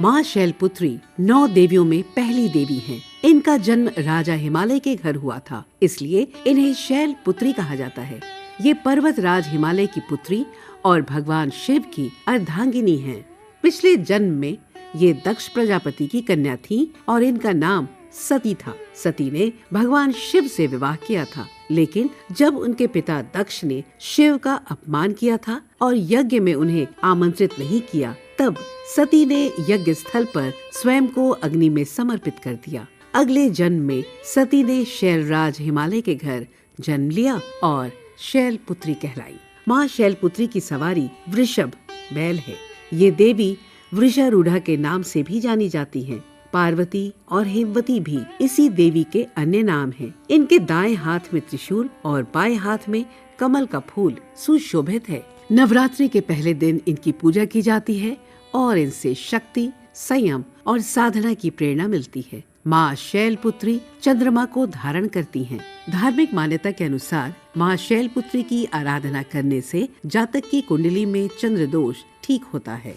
माँ शैलपुत्री 9 देवियों में पहली देवी हैं। इनका जन्म राजा हिमालय के घर हुआ था, इसलिए इन्हें शैलपुत्री कहा जाता है। ये पर्वत राज हिमालय की पुत्री और भगवान शिव की अर्धांगिनी हैं। पिछले जन्म में ये दक्ष प्रजापति की कन्या थी और इनका नाम सती था। सती ने भगवान शिव से विवाह किया था, लेकिन जब उनके पिता दक्ष ने शिव का अपमान किया था और यज्ञ में उन्हें आमंत्रित नहीं किया, तब सती ने यज्ञ स्थल पर स्वयं को अग्नि में समर्पित कर दिया। अगले जन्म में सती ने शैलराज हिमालय के घर जन्म लिया और शैलपुत्री कहलाई। माँ शैलपुत्री की सवारी वृषभ बैल है। ये देवी वृषारूढ़ा के नाम से भी जानी जाती हैं। पार्वती और हेमवती भी इसी देवी के अन्य नाम हैं। इनके दाएं हाथ में त्रिशूल और बाएं हाथ में कमल का फूल सुशोभित है। नवरात्रि के पहले दिन इनकी पूजा की जाती है और इनसे शक्ति, संयम और साधना की प्रेरणा मिलती है। माँ शैलपुत्री चंद्रमा को धारण करती हैं। धार्मिक मान्यता के अनुसार माँ शैलपुत्री की आराधना करने से जातक की कुंडली में चंद्र दोष ठीक होता है।